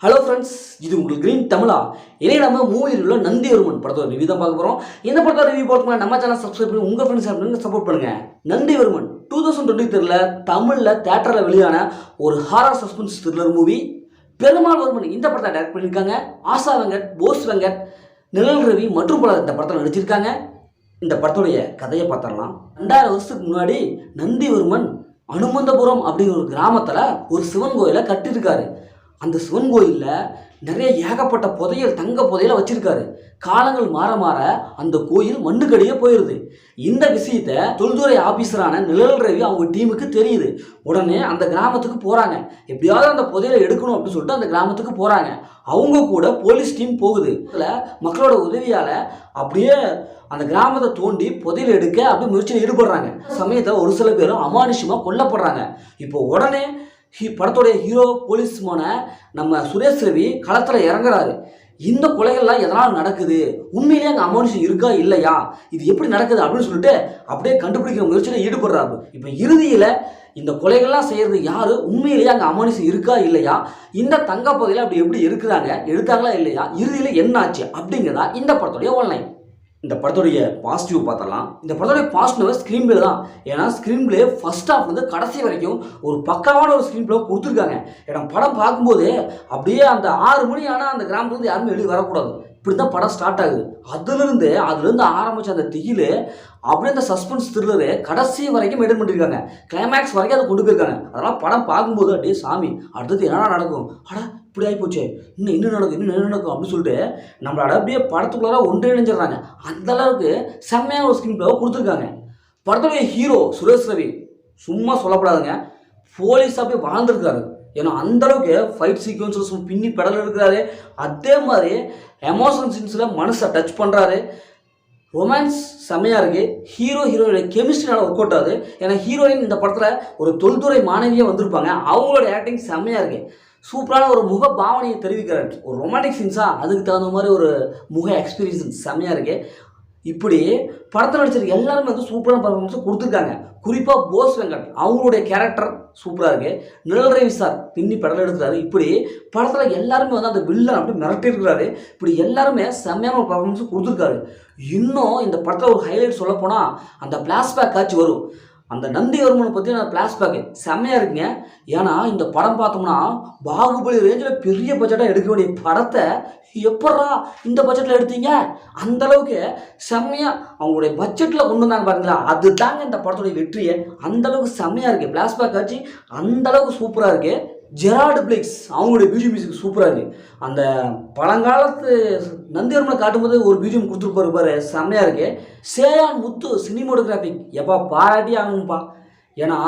Hello friends, இது உங்களுக்கு green தமிழா. இனி நம்ம மூவியில் உள்ள நந்திவர்மன் படத்தோட ரிவ்யூ தான் பார்க்க போகிறோம். இந்த படத்தோட ரிவ்யூ பார்க்கணும் நம்ம சேனல் சப்ஸ்கிரைப் பண்ணி உங்கள் ஃப்ரெண்ட்ஸ் அப்படின்னு சப்போர்ட் பண்ணுங்கள். நந்திவர்மன் 2023 தமிழில் தேட்டரில் வெளியான ஒரு horror suspense thriller movie. Perumal Varman இந்த படத்தை டைரக்ட் பண்ணியிருக்காங்க. ஆசா வெங்கட், போஸ் வெங்கட், நிழல் ரவி மற்றும் பலர் இந்த படத்தில் நடிச்சிருக்காங்க. இந்த படத்துடைய கதையை பார்த்துடலாம். 2000 வருஷத்துக்கு முன்னாடி நந்திவர்மன் அனுமந்தபுரம் அப்படிங்கிற ஒரு கிராமத்தில் ஒரு சிவன் கோயிலை கட்டியிருக்காரு. அந்த சிவன் கோயிலில் நிறைய ஏகப்பட்ட புதையல், தங்க புதையலை வச்சிருக்காரு. காலங்கள் மாற மாற அந்த கோயில் மண்ணுக்கடியே போயிடுது. இந்த விஷயத்தை தொல்துறை ஆபீசரான நிழல் ரவி அவங்க டீமுக்கு தெரியுது. உடனே அந்த கிராமத்துக்கு போகிறாங்க. எப்படியாவது அந்த புதையலை எடுக்கணும் அப்படின்னு சொல்லிட்டு அந்த கிராமத்துக்கு போகிறாங்க. அவங்க கூட போலீஸ் டீம் போகுது. அதில் மக்களோட உதவியால் அப்படியே அந்த கிராமத்தை தோண்டி புதையல் எடுக்க அப்படியே முயற்சியில் ஈடுபடுறாங்க. சமயத்தில் ஒரு சில பேரும் அமானுஷமாக கொல்லப்படுறாங்க. இப்போ உடனே படத்துடைய ஹீரோ போலீஸ்மான நம்ம சுரேஷ் ரவி களத்தில் இறங்குறாரு. இந்த கொலைகள்லாம் எதனால் நடக்குது, உண்மையிலேயே அங்கே அமானுஷம் இருக்கா இல்லையா, இது எப்படி நடக்குது அப்படின்னு சொல்லிட்டு அப்படியே கண்டுபிடிக்கிற முயற்சியில் ஈடுபடுறாரு. இப்போ இறுதியில் இந்த கொலைகள்லாம் செய்கிறது யார், உண்மையிலேயே அங்கே அமானுஷம் இருக்கா இல்லையா, இந்த தங்க பகுதியில் அப்படி எப்படி இருக்கிறாங்க, எடுத்தாங்களா இல்லையா, இறுதியில் என்ன ஆச்சு அப்படிங்கிறதா இந்த படத்துடைய ஒன்லைன். இந்த படத்துடைய பாசிட்டிவ் பார்த்தலாம். இந்த படத்துடைய பாசிட்டிவ் ஸ்க்ரீன் பிளே தான். ஏன்னா ஸ்க்ரீன் பிளே ஃபர்ஸ்ட் ஹாஃப் வந்து கடைசி வரைக்கும் ஒரு பக்காவான ஒரு ஸ்க்ரீன் பிளே கொடுத்துருக்காங்க. ஏன்னா படம் பார்க்கும்போது அப்படியே அந்த 6 மணி ஆனால் அந்த கிராமத்துலேருந்து யாருமே வெளியே வரக்கூடாது, இப்படி தான் படம் ஸ்டார்ட் ஆகுது. அதுலேருந்து ஆரம்பித்த அந்த திகில் அப்படியே அந்த சஸ்பென்ஸ் த்ரில்லரு கடைசி வரைக்கும் மெயின்டைன் பண்ணியிருக்காங்க. கிளைமேக்ஸ் வரைக்கும் அதை கொண்டு போயிருக்காங்க. அதெல்லாம் படம் பார்க்கும்போது அப்படியே சாமி அடுத்தது என்னடா நடக்கும், இப்படி ஆகிப்போச்சு, இன்னும் நடக்கும் அப்படின்னு சொல்லிட்டு நம்மளோட அப்படியே படத்துக்குள்ளார ஒன்றிணைஞ்சிடறாங்க. அந்தளவுக்கு செம்மையான ஒரு ஸ்க்ரீன் பிளேவை கொடுத்துருக்காங்க. படத்துடைய ஹீரோ சுரேஷ் ரவி சும்மா சொல்லப்படாதுங்க, போலீஸாக போய் வாழ்ந்துருக்காரு. ஏன்னா அந்தளவுக்கு ஃபைட் சீக்வன்ஸஸ் பின்னி பெடல் இருக்கிறாரு. அதே மாதிரி எமோஷனல் சீன்ஸில் மனசை டச் பண்ணுறாரு. ரொமான்ஸ் செம்மையாக இருக்குது. ஹீரோயினுடைய கெமிஸ்ட்ரினால ஒர்க் அவுட் ஆகுது. ஏன்னா ஹீரோயின் இந்த படத்தில் ஒரு தொல்துறை மாணவியாக வந்திருப்பாங்க. அவங்களோட ஆக்டிங் செம்மையாக இருக்குது. சூப்பரான ஒரு முக பாவனையை தெரிவிக்கிறார். ஒரு ரொமான்டிக் சீன்ஸாக அதுக்கு தகுந்த மாதிரி ஒரு முக எக்ஸ்பீரியன்ஸ் செம்மையாக இருக்குது. இப்படி படத்தில் நடிச்சிருக்க எல்லாருமே வந்து சூப்பரான பர்ஃபார்மன்ஸை கொடுத்துருக்காங்க. குறிப்பாக போஸ் வெங்கட் அவங்களுடைய கேரக்டர் சூப்பராக இருக்குது. நிழல் ரவி சார் பின்னி படம் எடுக்கிறாரு. இப்படி படத்தில் எல்லாருமே வந்து அந்த வில்லன் அப்படி மிரட்டிருக்கிறாரு. இப்படி எல்லாருமே செம்மையான ஒரு பர்ஃபார்மன்ஸை கொடுத்துருக்காரு. இன்னும் இந்த படத்தில் ஒரு ஹைலைட் சொல்லப்போனால் அந்த ஃப்ளாஷ்பேக் காட்சி வரும். அந்த நந்திவர்மனை பற்றி நான் ஃப்ளாஷ்பேக்கு செம்மையாக இருக்குங்க. ஏன்னா இந்த படம் பார்த்தோம்னா பாகுபலி ரேஞ்சில் பெரிய பட்ஜெட்டாக எடுக்க வேண்டிய படத்தை எப்படா இந்த பட்ஜெட்டில் எடுத்தீங்க, அந்தளவுக்கு செம்மையாக அவங்களுடைய பட்ஜெட்டில் கொண்டு வந்தாங்க பாருங்களா, அது தாங்க இந்த படத்துடைய வெற்றியை. அந்தளவுக்கு செம்மையாக இருக்குது. ஃப்ளாஷ்பேக் காட்சி அந்தளவுக்கு சூப்பராக இருக்குது. ஜெரால்டு பிளிக்ஸ் அவங்களுடைய மியூசிக் சூப்பராக இருக்குது. அந்த பழங்காலத்து நந்திவர்மனை காட்டும்போது ஒரு பிஜிஎம் கொடுத்துருப்பாரு பாரு, செம்மையாக இருக்குது. சேயான் முத்து சினிமோட்டோகிராஃபிக் எப்பா பாராட்டி ஆகணும்ப்பா. ஏன்னா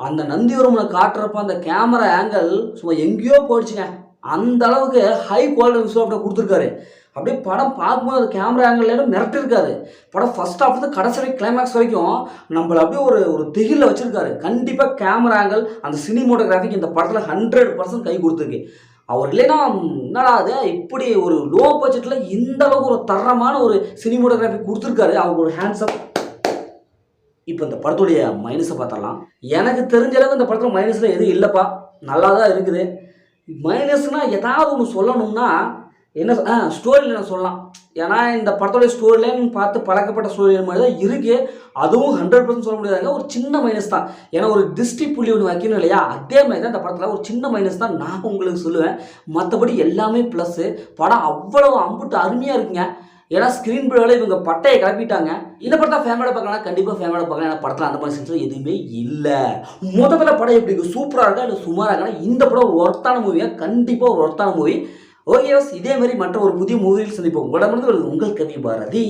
அந்த நந்திவர்மனை காட்டுறப்ப அந்த கேமரா ஆங்கிள் சும்மா எங்கேயோ போயிடுச்சுங்க. அந்த அளவுக்கு ஹை குவாலிட்டி விஷயம் கொடுத்துருக்காரு. அப்படியே படம் பார்க்கும்போது அந்த கேமரா ஆங்கிள் மிரட்டிருக்காரு. படம் ஃபர்ஸ்ட் ஹாஃப் வந்து கடைசி வரைக்கும் கிளைமேக்ஸ் வரைக்கும் நம்மளை அப்படியே ஒரு திகிலில் வச்சுருக்காரு. கண்டிப்பாக கேமரா ஆங்கிள் அந்த சினிமோட்டோகிராஃபிக் இந்த படத்தில் 100% கை கொடுத்துருக்கு. அவர் இல்லைன்னா என்னடா அது இப்படி ஒரு லோ பட்ஜெட்டில் இந்த அளவுக்கு ஒரு தரமான ஒரு சினிமோட்டோகிராஃபி கொடுத்துருக்காரு. அவருக்கு ஒரு ஹேண்ட்ஸப். இப்போ இந்த படத்துடைய மைனஸை பார்த்தரலாம். எனக்கு தெரிஞ்ச அளவுக்கு இந்த படத்தில் மைனஸில் எதுவும் இல்லைப்பா, நல்லா தான் இருக்குது. மைனஸ்னால் ஏதாவது ஒன்று சொல்லணும்னா என்ன ஸ்டோரியில் நான் சொல்லலாம். ஏன்னா இந்த படத்தோடைய ஸ்டோரி லைன் பார்த்து பழக்கப்பட்ட ஸ்டோரி லைன் மாதிரி தான் இருக்குது. அதுவும் 100% சொல்ல முடியாதுங்க, ஒரு சின்ன மைனஸ் தான். ஏன்னா ஒரு திருஷ்டி புள்ளி ஒன்று வைக்கணும் இல்லையா, அதே மாதிரி தான் இந்த படத்தில் ஒரு சின்ன மைனஸ் தான் நான் உங்களுக்கு சொல்லுவேன். மற்றபடி எல்லாமே ப்ளஸ்ஸு. படம் அவ்வளோ அம்புட்டு அருமையாக இருக்குங்க. ஏன்னா ஸ்க்ரீன் பிளேவில் இவங்க பட்டையை கிளப்பிட்டாங்க. இந்த படத்தை ஃபேமிலியோட பார்க்கலாம், கண்டிப்பாக ஃபேமிலியோட பார்க்கலாம். ஏன்னா படத்தில் அந்த மாதிரி சென்ஸ் எதுவுமே இல்லை. மொத்தத்தில் படம் எப்படி இருக்குது, சூப்பராக இருக்கா இல்லை சுமாராக இருக்கா, இந்த படம் ஒரு ஒர்த்தான மூவியாக, கண்டிப்பாக ஒரு ஒர்த்தான மூவி. ஓகே, இதே மாதிரி மற்ற ஒரு புதிய மூவியில் சந்திப்போம். உங்களிடமிருந்து உங்கள் கவி பாரதி.